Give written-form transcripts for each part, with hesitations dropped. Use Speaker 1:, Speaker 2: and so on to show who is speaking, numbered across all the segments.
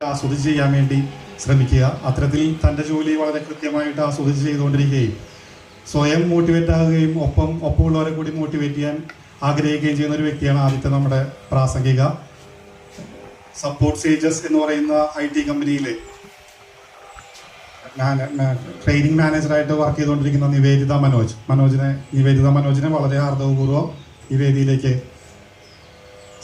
Speaker 1: ആസ്വദിച്ച് ചെയ്യാൻ വേണ്ടി ശ്രമിക്കുക. അത്തരത്തിൽ തൻ്റെ ജോലി വളരെ കൃത്യമായിട്ട് ആസ്വദിച്ച് ചെയ്തുകൊണ്ടിരിക്കുകയും സ്വയം മോട്ടിവേറ്റ് ആകുകയും ഒപ്പമുള്ളവരെ കൂടി മോട്ടിവേറ്റ് ചെയ്യാൻ ആഗ്രഹിക്കുകയും ചെയ്യുന്ന ഒരു വ്യക്തിയാണ് ആദ്യത്തെ നമ്മുടെ പ്രാസംഗിക. സപ്പോർട്ട് സേജസ് എന്ന് പറയുന്ന IT കമ്പനിയിലെ ട്രെയിനിങ് മാനേജറായിട്ട് വർക്ക് ചെയ്തുകൊണ്ടിരിക്കുന്ന നിവേദിത മനോജിനെ വളരെ ആർദ്രപൂർവ്വം ഈ വേദിയിലേക്ക്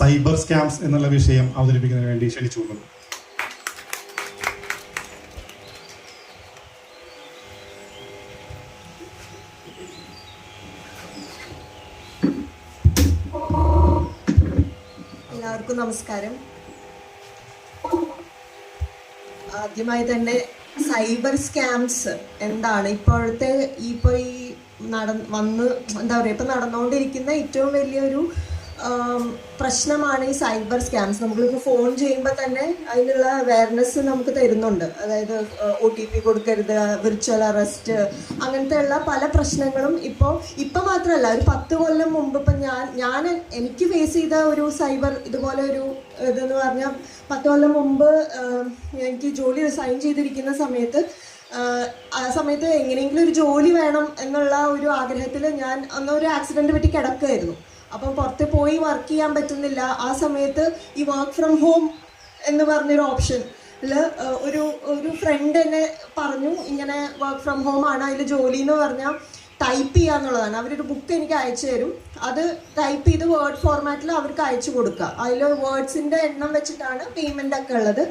Speaker 1: സൈബർ സ്കാംസ് എന്നുള്ള വിഷയം അവതരിപ്പിക്കുന്നതിന് വേണ്ടി ക്ഷണിച്ചുകൊള്ളുന്നു.
Speaker 2: എല്ലാവർക്കും നമസ്കാരം. ആദ്യമായി തന്നെ സൈബർ സ്കാംസ് എന്താണ്, ഇപ്പോഴത്തെ ഈ നടന്നുകൊണ്ടിരിക്കുന്ന ഏറ്റവും വലിയൊരു പ്രശ്നമാണ് ഈ സൈബർ സ്കാംസ്. നമ്മളിപ്പോൾ ഫോൺ ചെയ്യുമ്പോൾ തന്നെ അതിനുള്ള അവയർനെസ് നമുക്ക് തരുന്നുണ്ട്. അതായത് OTP കൊടുക്കരുത്, വിർച്വൽ അറസ്റ്റ്, അങ്ങനത്തെ ഉള്ള പല പ്രശ്നങ്ങളും ഇപ്പം മാത്രമല്ല, ഒരു 10 കൊല്ലം മുമ്പ് ഇപ്പം എനിക്ക് ഫേസ് ചെയ്ത ഒരു സൈബർ ഇതുപോലെ ഒരു ഇതെന്ന് പറഞ്ഞാൽ 10 കൊല്ലം മുമ്പ് എനിക്ക് ജോലി റിസൈൻ ചെയ്തിരിക്കുന്ന സമയത്ത് ആ സമയത്ത് എങ്ങനെയെങ്കിലും ഒരു ജോലി വേണം എന്നുള്ള ഒരു ആഗ്രഹത്തിൽ ഞാൻ അന്നൊരു ആക്സിഡൻറ്റ് പറ്റി കിടക്കുകയായിരുന്നു. അപ്പം പുറത്ത് പോയി വർക്ക് ചെയ്യാൻ പറ്റുന്നില്ല. ആ സമയത്ത് ഈ വർക്ക് ഫ്രം ഹോം എന്ന് പറഞ്ഞൊരു ഓപ്ഷനിൽ ഒരു ഫ്രണ്ട് എന്നെ പറഞ്ഞു, ഇങ്ങനെ വർക്ക് ഫ്രം ഹോം ആണ്, അതിൽ ജോലി എന്ന് പറഞ്ഞാൽ ടൈപ്പ് ചെയ്യുക എന്നുള്ളതാണ്. അവരൊരു ബുക്ക് എനിക്ക് അയച്ചു തരും, അത് ടൈപ്പ് ചെയ്ത് വേർഡ് ഫോർമാറ്റിൽ അവർക്ക് അയച്ചു കൊടുക്കുക. അതിൽ വേർഡ്സിൻ്റെ എണ്ണം വെച്ചിട്ടാണ് പേയ്മെൻ്റ് ഒക്കെ ഉള്ളത്.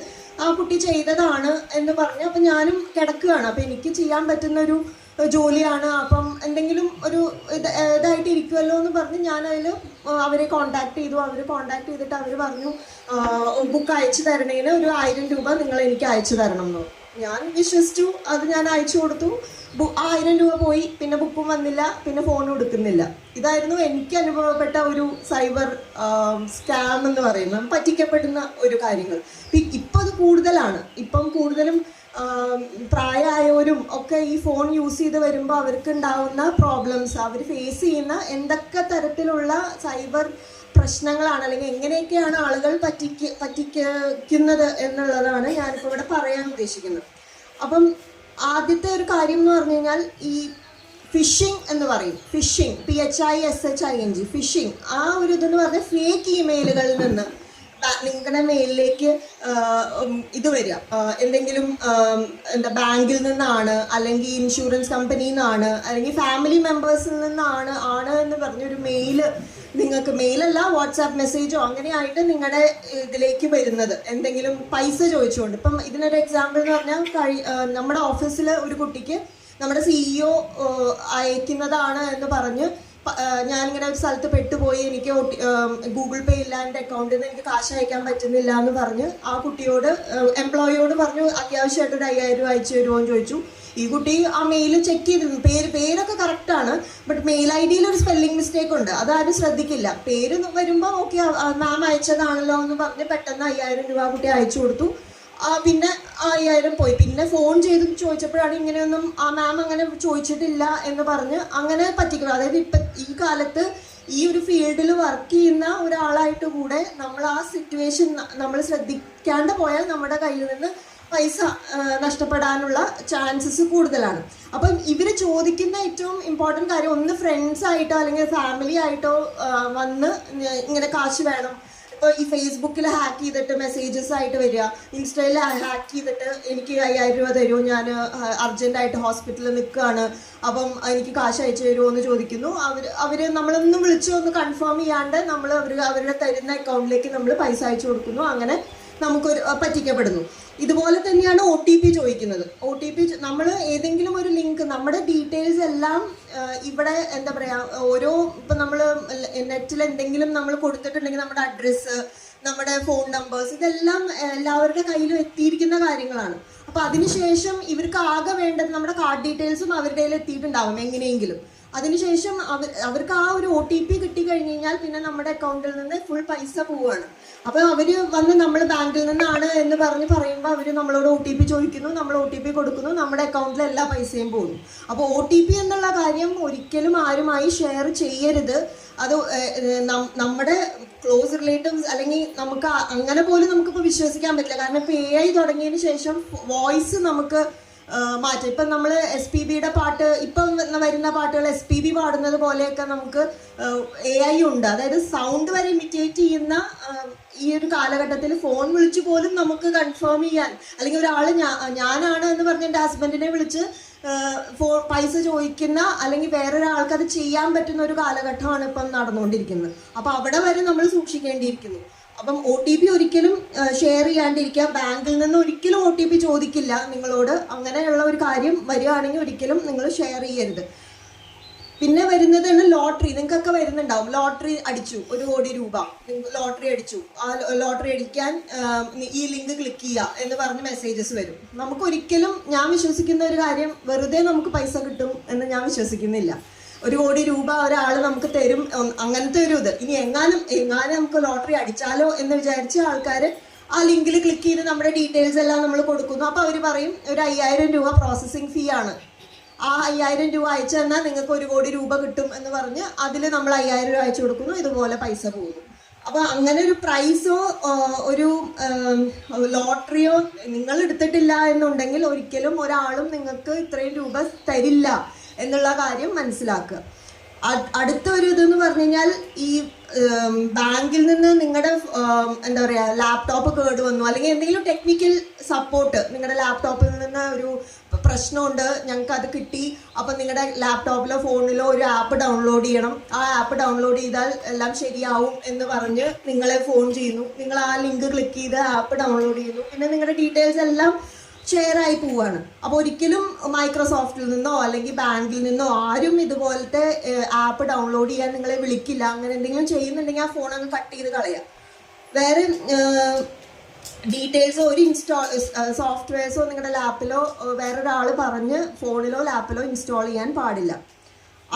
Speaker 2: ആ കുട്ടി ചെയ്തതാണ് എന്ന് പറഞ്ഞു. അപ്പം ഞാനും കിടക്കുകയാണ്, അപ്പം എനിക്ക് ചെയ്യാൻ പറ്റുന്നൊരു ജോലിയാണ്, അപ്പം എന്തെങ്കിലും ഒരു ഇതായിട്ട് ഇരിക്കുമല്ലോ എന്ന് പറഞ്ഞ് ഞാൻ അവരെ കോണ്ടാക്ട് ചെയ്തു. അവർ കോണ്ടാക്ട് ചെയ്തിട്ട് അവർ പറഞ്ഞു ബുക്ക് അയച്ചു തരണേന് ഒരു 1000 രൂപ നിങ്ങൾ എനിക്ക് അയച്ചു തരണം എന്ന്. ഞാൻ വിശ്വസിച്ചു, അത് ഞാൻ അയച്ചു കൊടുത്തു. 1000 രൂപ പോയി, പിന്നെ ബുക്കും വന്നില്ല, പിന്നെ ഫോണും എടുക്കുന്നില്ല. ഇതായിരുന്നു എനിക്ക് അനുഭവപ്പെട്ട ഒരു സൈബർ സ്കാം എന്ന് പറയുന്നത്, പറ്റിക്കപ്പെടുന്ന ഒരു കാര്യങ്ങൾ. ഇപ്പം അത് കൂടുതലാണ്. ഇപ്പം കൂടുതലും പ്രായമായവരും ഒക്കെ ഈ ഫോൺ യൂസ് ചെയ്ത് വരുമ്പോൾ അവർക്ക് ഉണ്ടാവുന്ന പ്രോബ്ലംസ്, അവർ ഫേസ് ചെയ്യുന്ന എന്തൊക്കെ തരത്തിലുള്ള സൈബർ പ്രശ്നങ്ങളാണ്, അല്ലെങ്കിൽ എങ്ങനെയൊക്കെയാണ് ആളുകൾ പറ്റിക്കുന്നത് എന്നുള്ളതാണ് ഞാനിപ്പോൾ ഇവിടെ പറയാൻ ഉദ്ദേശിക്കുന്നത്. അപ്പം ആദ്യത്തെ ഒരു കാര്യം എന്ന് പറഞ്ഞു കഴിഞ്ഞാൽ ഈ ഫിഷിംഗ് എന്ന് പറയും. Phishing, PHISHING, phishing. ആ ഒരു ഇതെന്ന് പറഞ്ഞാൽ ഫേക്ക് ഇമെയിലുകളിൽ നിന്ന് നിങ്ങളുടെ മെയിലിലേക്ക് ഇത് വരിക, എന്തെങ്കിലും ബാങ്കിൽ നിന്നാണ്, അല്ലെങ്കിൽ ഇൻഷുറൻസ് കമ്പനിയിൽ നിന്നാണ്, അല്ലെങ്കിൽ ഫാമിലി മെമ്പേഴ്സിൽ നിന്നാണ് എന്ന് പറഞ്ഞൊരു മെയില് നിങ്ങൾക്ക്, മെയിലല്ല വാട്സാപ്പ് മെസ്സേജോ അങ്ങനെയായിട്ട് നിങ്ങളുടെ ഇതിലേക്ക് വരുന്നത്, എന്തെങ്കിലും പൈസ ചോദിച്ചുകൊണ്ട്. ഇപ്പം ഇതിനൊരു എക്സാമ്പിൾ എന്ന് പറഞ്ഞാൽ നമ്മുടെ ഓഫീസിൽ ഒരു കുട്ടിക്ക് നമ്മുടെ CEO അയക്കുന്നതാണ് എന്ന് പറഞ്ഞ് ഞാനിങ്ങനെ ഒരു സ്ഥലത്ത് പെട്ടുപോയി, എനിക്ക് ഗൂഗിൾ പേ ഇല്ല, എൻ്റെ അക്കൗണ്ടിൽ നിന്ന് എനിക്ക് കാശ് അയക്കാൻ പറ്റുന്നില്ല എന്ന് പറഞ്ഞ് ആ കുട്ടിയോട്, എംപ്ലോയിയോട് പറഞ്ഞു അത്യാവശ്യമായിട്ട് ഒരു 5000 രൂപ അയച്ചു തരുമോ എന്ന് ചോദിച്ചു. ഈ കുട്ടി ആ മെയിൽ ചെക്ക് ചെയ്തിരുന്നു, പേരൊക്കെ കറക്റ്റാണ്, ബട്ട് മെയിൽ ID ഒരു സ്പെല്ലിംഗ് മിസ്റ്റേക്ക് ഉണ്ട്, അതാരും ശ്രദ്ധിക്കില്ല. പേര് വരുമ്പോൾ ഓക്കെ മാം അയച്ചതാണല്ലോ എന്ന് പറഞ്ഞ് പെട്ടെന്ന് 5000 രൂപ കുട്ടി അയച്ചു കൊടുത്തു. പിന്നെ 5000 പോയി. പിന്നെ ഫോൺ ചെയ്ത് ചോദിച്ചപ്പോഴാണ് ഇങ്ങനെയൊന്നും മാം അങ്ങനെ ചോദിച്ചിട്ടില്ല എന്ന് പറഞ്ഞ് അങ്ങനെ പറ്റിക്കണം. അതായത് ഇപ്പം ഈ കാലത്ത് ഈ ഒരു ഫീൽഡിൽ വർക്ക് ചെയ്യുന്ന ഒരാളായിട്ട് കൂടെ നമ്മൾ ആ സിറ്റുവേഷൻ നമ്മൾ ശ്രദ്ധിക്കാണ്ട് പോയാൽ നമ്മുടെ കയ്യിൽ നിന്ന് പൈസ നഷ്ടപ്പെടാനുള്ള ചാൻസസ് കൂടുതലാണ്. അപ്പം ഇവർ ചോദിക്കുന്ന ഏറ്റവും ഇമ്പോർട്ടൻറ്റ് കാര്യം, ഒന്ന് ഫ്രണ്ട്സ് ആയിട്ടോ അല്ലെങ്കിൽ ഫാമിലി ആയിട്ടോ വന്ന് ഇങ്ങനെ കാശ് വേണം. ഇപ്പോൾ ഈ ഫേസ്ബുക്കിൽ ഹാക്ക് ചെയ്തിട്ട് മെസ്സേജസ് ആയിട്ട് വരിക, ഇൻസ്റ്റയിൽ ഹാക്ക് ചെയ്തിട്ട് എനിക്ക് 5000 രൂപ തരുമോ, ഞാൻ അർജൻറ്റായിട്ട് ഹോസ്പിറ്റലിൽ നിൽക്കുകയാണ്, അപ്പം എനിക്ക് കാശ് അയച്ചു തരുമോ എന്ന് ചോദിക്കുന്നു. അവർ നമ്മളൊന്നും വിളിച്ച് ഒന്ന് കൺഫേം ചെയ്യാണ്ട് അവരുടെ തരുന്ന അക്കൗണ്ടിലേക്ക് നമ്മൾ പൈസ അയച്ചു കൊടുക്കുന്നു. അങ്ങനെ നമുക്കൊരു പറ്റിക്കപ്പെടുന്നു. ഇതുപോലെ തന്നെയാണ് OTP ചോദിക്കുന്നത്. OTP നമ്മൾ ഏതെങ്കിലും ഒരു ലിങ്ക്, നമ്മുടെ ഡീറ്റെയിൽസ് എല്ലാം ഇവിടെ എന്താ പറയുക, ഇപ്പം നമ്മൾ നെറ്റിൽ എന്തെങ്കിലും നമ്മൾ കൊടുത്തിട്ടുണ്ടെങ്കിൽ നമ്മുടെ അഡ്രസ്സ്, നമ്മുടെ ഫോൺ നമ്പേഴ്സ്, ഇതെല്ലാം എല്ലാവരുടെ കയ്യിലും എത്തിയിരിക്കുന്ന കാര്യങ്ങളാണ്. അപ്പോൾ അതിനുശേഷം ഇവർക്ക് ആകെ വേണ്ടത് നമ്മുടെ കാർഡ് ഡീറ്റെയിൽസും അവരുടെ കയ്യിൽ എത്തിയിട്ടുണ്ടാവും എങ്ങനെയെങ്കിലും. അതിനുശേഷം അവർക്ക് ആ ഒരു OTP കിട്ടിക്കഴിഞ്ഞ് കഴിഞ്ഞാൽ പിന്നെ നമ്മുടെ അക്കൗണ്ടിൽ നിന്ന് ഫുൾ പൈസ പോവുകയാണ്. അപ്പോൾ അവർ വന്ന് നമ്മൾ ബാങ്കിൽ നിന്നാണ് എന്ന് പറയുമ്പോൾ അവർ നമ്മളോട് OTP ചോദിക്കുന്നു, നമ്മൾ OTP കൊടുക്കുന്നു, നമ്മുടെ അക്കൗണ്ടിൽ എല്ലാ പൈസയും പോകുന്നു. അപ്പോൾ OTP എന്നുള്ള കാര്യം ഒരിക്കലും ആരുമായി ഷെയർ ചെയ്യരുത്. അത് നമ്മുടെ ക്ലോസ് റിലേറ്റീവ്സ് അല്ലെങ്കിൽ നമുക്ക് അങ്ങനെ പോലും നമുക്കിപ്പോൾ വിശ്വസിക്കാൻ പറ്റില്ല. കാരണം ഇപ്പോൾ AI തുടങ്ങിയതിന് ശേഷം വോയിസ് നമുക്ക് മാറ്റം. ഇപ്പം നമ്മൾ SPBയുടെ പാട്ട്, ഇപ്പം വരുന്ന പാട്ടുകൾ SPB പാടുന്നത് പോലെയൊക്കെ നമുക്ക് AI ഉണ്ട്. അതായത് സൗണ്ട് വരെ ഇമിറ്റേറ്റ് ചെയ്യുന്ന ഈ ഒരു കാലഘട്ടത്തിൽ ഫോൺ വിളിച്ച് പോലും നമുക്ക് കൺഫേം ചെയ്യാൻ, അല്ലെങ്കിൽ ഒരാൾ ഞാനാണ് എന്ന് പറഞ്ഞ് എൻ്റെ ഹസ്ബൻഡിനെ വിളിച്ച് പൈസ ചോദിക്കുന്ന അല്ലെങ്കിൽ വേറൊരാൾക്ക് അത് ചെയ്യാൻ പറ്റുന്ന ഒരു കാലഘട്ടമാണ് ഇപ്പം നടന്നുകൊണ്ടിരിക്കുന്നത്. അപ്പം അവിടെ വരെ നമ്മൾ സൂക്ഷിക്കേണ്ടിയിരിക്കുന്നു. അപ്പം OTP ഒരിക്കലും ഷെയർ ചെയ്യാണ്ടിരിക്കുക. ബാങ്കിൽ നിന്ന് ഒരിക്കലും OTP ചോദിക്കില്ല നിങ്ങളോട്. അങ്ങനെയുള്ള ഒരു കാര്യം വരികയാണെങ്കിൽ ഒരിക്കലും നിങ്ങൾ ഷെയർ ചെയ്യരുത്. പിന്നെ വരുന്നതാണ് ലോട്ടറി. നിങ്ങൾക്കൊക്കെ വരുന്നുണ്ടാവും, ലോട്ടറി അടിച്ചു 1 കോടി രൂപ, ലോട്ടറി അടിച്ചു, ആ ലോട്ടറി അടിക്കാൻ ഈ ലിങ്ക് ക്ലിക്ക് ചെയ്യുക എന്ന് പറഞ്ഞ് മെസ്സേജസ് വരും. നമുക്കൊരിക്കലും, ഞാൻ വിശ്വസിക്കുന്ന ഒരു കാര്യം, വെറുതെ നമുക്ക് പൈസ കിട്ടും എന്ന് ഞാൻ വിശ്വസിക്കുന്നില്ല. 1 കോടി രൂപ ഒരാൾ നമുക്ക് തരും, അങ്ങനത്തെ ഒരു ഇത്. ഇനി എങ്ങാനും നമുക്ക് ലോട്ടറി അടിച്ചാലോ എന്ന് വിചാരിച്ച ആൾക്കാർ ആ ലിങ്കിൽ ക്ലിക്ക് ചെയ്ത് നമ്മുടെ ഡീറ്റെയിൽസ് എല്ലാം നമ്മൾ കൊടുക്കുന്നു. അപ്പോൾ അവർ പറയും ഒരു 5000 രൂപ പ്രോസസ്സിങ് ഫീ ആണ്, ആ 5000 രൂപ അയച്ചു തന്നാൽ നിങ്ങൾക്ക് 1 കോടി രൂപ കിട്ടും എന്ന് പറഞ്ഞ് അതിൽ നമ്മൾ 5000 രൂപ അയച്ചു കൊടുക്കുന്നു. ഇതുപോലെ പൈസ പോകുന്നു. അപ്പോൾ അങ്ങനെ ഒരു പ്രൈസോ ഒരു ലോട്ടറിയോ നിങ്ങൾ എടുത്തിട്ടില്ല എന്നുണ്ടെങ്കിൽ ഒരിക്കലും ഒരാളും നിങ്ങൾക്ക് ഇത്രയും രൂപ തരില്ല എന്നുള്ള കാര്യം മനസ്സിലാക്കുക. അടുത്ത ഒരു ഇതെന്ന് പറഞ്ഞു കഴിഞ്ഞാൽ, ഈ ബാങ്കിൽ നിന്ന് നിങ്ങളുടെ എന്താ പറയുക ലാപ്ടോപ്പ് കേട് വന്നു, അല്ലെങ്കിൽ എന്തെങ്കിലും ടെക്നിക്കൽ സപ്പോർട്ട്, നിങ്ങളുടെ ലാപ്ടോപ്പിൽ നിന്ന് ഒരു പ്രശ്നമുണ്ട്, ഞങ്ങൾക്ക് അത് കിട്ടി, അപ്പം നിങ്ങളുടെ ലാപ്ടോപ്പിലോ ഫോണിലോ ഒരു ആപ്പ് ഡൗൺലോഡ് ചെയ്യണം, ആ ആപ്പ് ഡൗൺലോഡ് ചെയ്താൽ എല്ലാം ശരിയാവും എന്ന് പറഞ്ഞ് നിങ്ങളെ ഫോൺ ചെയ്യുന്നു. നിങ്ങൾ ആ ലിങ്ക് ക്ലിക്ക് ചെയ്ത് ആപ്പ് ഡൗൺലോഡ് ചെയ്യുന്നു. പിന്നെ നിങ്ങളുടെ ഡീറ്റെയിൽസ് എല്ലാം ഷെയർ ആയി പോവാണ്. അപ്പോൾ ഒരിക്കലും മൈക്രോസോഫ്റ്റിൽ നിന്നോ അല്ലെങ്കിൽ ബാങ്കിൽ നിന്നോ ആരും ഇതുപോലത്തെ ആപ്പ് ഡൗൺലോഡ് ചെയ്യാൻ നിങ്ങളെ വിളിക്കില്ല. അങ്ങനെ എന്തെങ്കിലും ചെയ്യുന്നുണ്ടെങ്കിൽ ആ ഫോണൊന്ന് കട്ട് ചെയ്ത് കളയാം. വേറെ ഡീറ്റെയിൽസോ ഒരു സോഫ്റ്റ്വെയർസോ നിങ്ങളുടെ ലാപ്പിലോ വേറൊരാൾ പറഞ്ഞ് ഫോണിലോ ലാപ്പിലോ ഇൻസ്റ്റാൾ ചെയ്യാൻ പാടില്ല.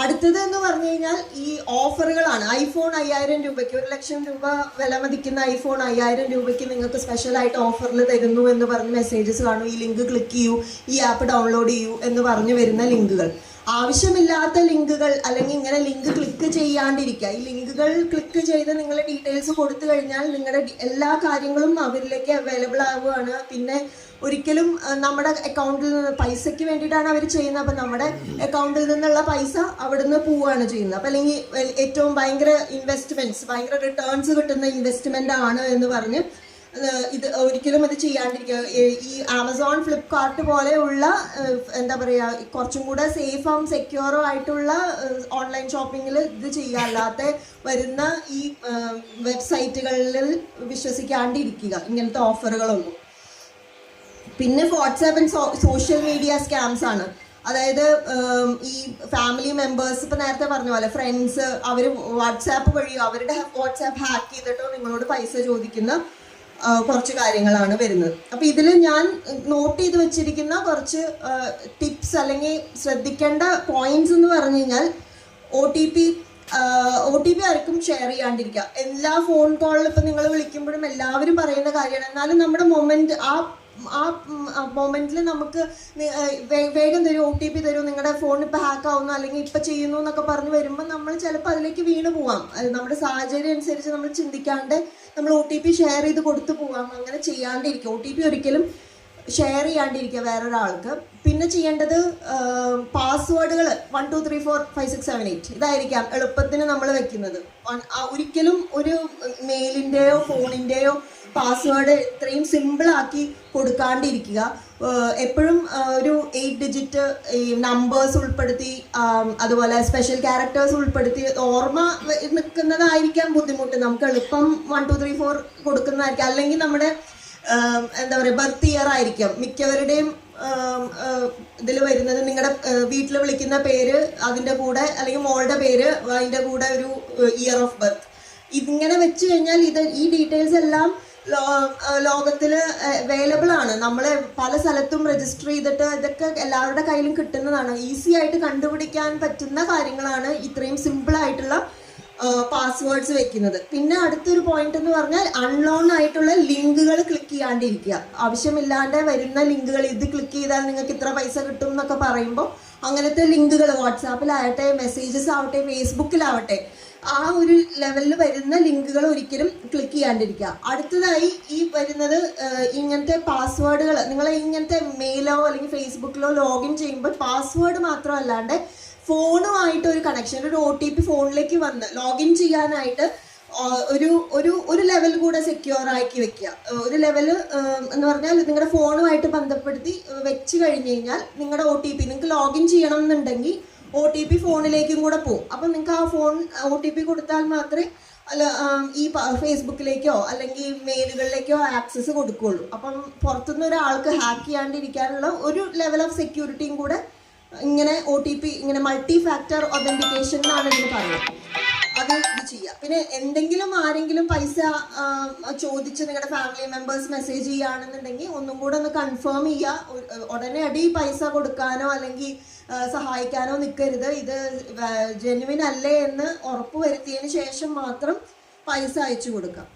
Speaker 2: അടുത്തത് എന്ന് പറഞ്ഞു കഴിഞ്ഞാൽ ഈ ഓഫറുകളാണ്. iPhone 5000 രൂപയ്ക്ക്, 1 ലക്ഷം രൂപ വില മതിക്കുന്ന iPhone 5000 രൂപയ്ക്ക് നിങ്ങൾക്ക് സ്പെഷ്യലായിട്ട് ഓഫറിൽ തരുന്നു എന്ന് പറഞ്ഞ് മെസ്സേജസ് കാണും. ഈ ലിങ്ക് ക്ലിക്ക് ചെയ്യൂ, ഈ ആപ്പ് ഡൗൺലോഡ് ചെയ്യൂ എന്ന് പറഞ്ഞു വരുന്ന ലിങ്കുകൾ, ആവശ്യമില്ലാത്ത ലിങ്കുകൾ, അല്ലെങ്കിൽ ഇങ്ങനെ ലിങ്ക് ക്ലിക്ക് ചെയ്യാണ്ടിരിക്കുക. ഈ ലിങ്കുകൾ ക്ലിക്ക് ചെയ്ത് നിങ്ങളുടെ ഡീറ്റെയിൽസ് കൊടുത്തു കഴിഞ്ഞാൽ നിങ്ങളുടെ എല്ലാ കാര്യങ്ങളും അവരിലേക്ക് അവൈലബിൾ ആവുകയാണ്. പിന്നെ ഒരിക്കലും നമ്മുടെ അക്കൗണ്ടിൽ നിന്ന് പൈസയ്ക്ക് വേണ്ടിയിട്ടാണ് അവർ ചെയ്യുന്നത്. അപ്പം നമ്മുടെ അക്കൗണ്ടിൽ നിന്നുള്ള പൈസ അവിടെ നിന്ന് പോവുകയാണ് ചെയ്യുന്നത്. അപ്പം അല്ലെങ്കിൽ ഏറ്റവും ഭയങ്കര ഇൻവെസ്റ്റ്മെൻറ്റ്സ്, ഭയങ്കര റിട്ടേൺസ് കിട്ടുന്ന ഇൻവെസ്റ്റ്മെൻ്റ് ആണ് എന്ന് പറഞ്ഞ് ഇത് ഒരിക്കലും ഇത് ചെയ്യാണ്ടിരിക്കുക. ഈ ആമസോൺ, ഫ്ലിപ്കാർട്ട് പോലെയുള്ള എന്താ പറയുക കുറച്ചും കൂടെ സേഫും സെക്യൂറും ആയിട്ടുള്ള ഓൺലൈൻ ഷോപ്പിങ്ങിൽ ഇത് ചെയ്യാല്ലാത്ത വരുന്ന ഈ വെബ്സൈറ്റുകളിൽ വിശ്വസിക്കാണ്ടിരിക്കുക ഇങ്ങനത്തെ ഓഫറുകളൊന്നും. പിന്നെ WhatsApp and social media scams ആണ്. അതായത് ഈ ഫാമിലി മെമ്പേഴ്സ്, ഇപ്പം നേരത്തെ പറഞ്ഞ പോലെ ഫ്രണ്ട്സ്, അവർ വാട്സാപ്പ് വഴിയോ അവരുടെ വാട്സാപ്പ് ഹാക്ക് ചെയ്തിട്ടോ നിങ്ങളോട് പൈസ ചോദിക്കുന്ന കുറച്ച് കാര്യങ്ങളാണ് വരുന്നത്. അപ്പം ഇതിൽ ഞാൻ നോട്ട് ചെയ്ത് വെച്ചിരിക്കുന്ന കുറച്ച് ടിപ്സ് അല്ലെങ്കിൽ ശ്രദ്ധിക്കേണ്ട പോയിന്റ്സ് എന്ന് പറഞ്ഞു കഴിഞ്ഞാൽ, OTP ആർക്കും ഷെയർ ചെയ്യാണ്ടിരിക്കുക. എല്ലാ ഫോൺ കോളിൽ ഇപ്പം നിങ്ങൾ വിളിക്കുമ്പോഴും എല്ലാവരും പറയുന്ന കാര്യമാണ്. എന്നാലും നമ്മുടെ മൊമെന്റ്, ആ മൊമെന്റിൽ നമുക്ക് വേഗം തരൂ, OTP തരൂ, നിങ്ങളുടെ ഫോൺ ഇപ്പം ഹാക്ക് ആവുന്നു അല്ലെങ്കിൽ ഇപ്പം ചെയ്യുന്നു എന്നൊക്കെ പറഞ്ഞ് വരുമ്പോൾ നമ്മൾ ചിലപ്പോൾ അതിലേക്ക് വീണ് പോവാം. നമ്മുടെ സാഹചര്യം അനുസരിച്ച് നമ്മൾ ചിന്തിക്കാണ്ട് നമ്മൾ OTP ഷെയർ ചെയ്ത് കൊടുത്തു പോവാം. അങ്ങനെ ചെയ്യാണ്ടിരിക്കുക. OTP ഒരിക്കലും ഷെയർ ചെയ്യാണ്ടിരിക്കുക വേറൊരാൾക്ക്. പിന്നെ ചെയ്യേണ്ടത് പാസ്വേഡുകൾ 1 2 3 4 5 6 7 8 ഇതായിരിക്കാം എളുപ്പത്തിന് നമ്മൾ വെക്കുന്നത്. ഒരിക്കലും ഒരു മെയിലിൻ്റെയോ ഫോണിൻ്റെയോ പാസ്വേഡ് ഇത്രയും സിമ്പിളാക്കി കൊടുക്കാണ്ടിരിക്കുക. എപ്പോഴും ഒരു 8 ഡിജിറ്റ് ഈ നമ്പേഴ്സ് ഉൾപ്പെടുത്തി, അതുപോലെ സ്പെഷ്യൽ ക്യാരക്ടേഴ്സ് ഉൾപ്പെടുത്തി ഓർമ്മ നിൽക്കുന്നതായിരിക്കാം ബുദ്ധിമുട്ട്. നമുക്ക് എളുപ്പം 1 2 3 4 കൊടുക്കുന്നതായിരിക്കും. അല്ലെങ്കിൽ നമ്മുടെ എന്താ പറയുക ബർത്ത് ഇയർ ആയിരിക്കാം മിക്കവരുടെയും ഇതിൽ വരുന്നത്. നിങ്ങളുടെ വീട്ടിൽ വിളിക്കുന്ന പേര്, അതിൻ്റെ കൂടെ അല്ലെങ്കിൽ മോളുടെ പേര്, അതിൻ്റെ കൂടെ ഒരു ഇയർ ഓഫ് ബർത്ത്, ഇതിങ്ങനെ വെച്ച് കഴിഞ്ഞാൽ ഈ ഡീറ്റെയിൽസ് എല്ലാം ലോകത്തിൽ അവൈലബിൾ ആണ്. നമ്മൾ പല സ്ഥലത്തും രജിസ്റ്റർ ചെയ്തിട്ട് ഇതൊക്കെ എല്ലാവരുടെ കയ്യിലും കിട്ടുന്നതാണ്. ഈസി ആയിട്ട് കണ്ടുപിടിക്കാൻ പറ്റുന്ന കാര്യങ്ങളാണ് ഇത്രയും സിമ്പിൾ ആയിട്ടുള്ള പാസ്വേഡ്സ് വെക്കുന്നത്. പിന്നെ അടുത്തൊരു പോയിന്റ് എന്ന് പറഞ്ഞാൽ അൺലോൺ ആയിട്ടുള്ള ലിങ്കുകൾ ക്ലിക്ക് ചെയ്യാണ്ടിരിക്കുക. ആവശ്യമില്ലാണ്ട് വരുന്ന ലിങ്കുകൾ, ഇത് ക്ലിക്ക് ചെയ്താൽ നിങ്ങൾക്ക് ഇത്ര പൈസ കിട്ടും എന്നൊക്കെ പറയുമ്പോൾ അങ്ങനത്തെ ലിങ്കുകൾ വാട്സാപ്പിലാവട്ടെ, മെസ്സേജസ് ആവട്ടെ, ഫേസ്ബുക്കിലാവട്ടെ, ആ ഒരു ലെവലിൽ വരുന്ന ലിങ്കുകൾ ഒരിക്കലും ക്ലിക്ക് ചെയ്യാണ്ടിരിക്കുക. അടുത്തതായി ഈ വരുന്നത് ഇങ്ങനത്തെ പാസ്വേഡുകൾ, നിങ്ങൾ ഇങ്ങനത്തെ മെയിലോ അല്ലെങ്കിൽ ഫേസ്ബുക്കിലോ ലോഗിൻ ചെയ്യുമ്പോൾ പാസ്വേഡ് മാത്രമല്ലാണ്ട് ഫോണുമായിട്ട് ഒരു കണക്ഷൻ, ഒരു OTP ഫോണിലേക്ക് വന്ന് ലോഗിൻ ചെയ്യാനായിട്ട് ഒരു ലെവൽ കൂടെ സെക്യൂർ ആക്കി വെക്കുക. ഒരു ലെവല് എന്ന് പറഞ്ഞാൽ നിങ്ങളുടെ ഫോണുമായിട്ട് ബന്ധപ്പെടുത്തി വെച്ച് കഴിഞ്ഞ് കഴിഞ്ഞാൽ നിങ്ങളുടെ OTP, നിങ്ങൾക്ക് ലോഗിൻ ചെയ്യണം എന്നുണ്ടെങ്കിൽ OTP ഫോണിലേക്കും കൂടെ പോകും. അപ്പം നിങ്ങൾക്ക് ആ ഫോൺ OTP കൊടുത്താൽ മാത്രമേ ഈ ഫേസ്ബുക്കിലേക്കോ അല്ലെങ്കിൽ മെയിലുകളിലേക്കോ ആക്സസ് കൊടുക്കുകയുള്ളൂ. അപ്പം പുറത്തുനിന്ന് ഒരാൾക്ക് ഹാക്ക് ചെയ്യാണ്ടിരിക്കാനുള്ള ഒരു ലെവൽ ഓഫ് സെക്യൂരിറ്റിയും കൂടെ ഇങ്ങനെ OTP, ഇങ്ങനെ മൾട്ടി ഫാക്ടർ ഒതന്റിക്കേഷൻ എന്നാണ് ഇതിന് പറയുന്നത്. അത് ഇത് ചെയ്യുക. പിന്നെ എന്തെങ്കിലും ആരെങ്കിലും പൈസ ചോദിച്ച് നിങ്ങളുടെ ഫാമിലി മെമ്പേഴ്സ് മെസ്സേജ് ചെയ്യുകയാണെന്നുണ്ടെങ്കിൽ ഒന്നും കൂടെ ഒന്ന് കൺഫേം ചെയ്യുക. ഉടനെ അടി പൈസ കൊടുക്കാനോ അല്ലെങ്കിൽ സഹായിക്കാനോ നിൽക്കരുത്. ഇത് ജെന്യുവിൻ അല്ലേ എന്ന് ഉറപ്പ് വരുത്തിയതിന് ശേഷം മാത്രം പൈസ അയച്ചു കൊടുക്കാം.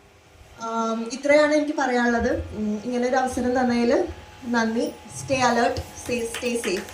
Speaker 2: ഇത്രയാണ് എനിക്ക് പറയാനുള്ളത്. ഇങ്ങനെ ഒരു അവസരം തന്നതിൽ നന്ദി. Stay alert, stay safe.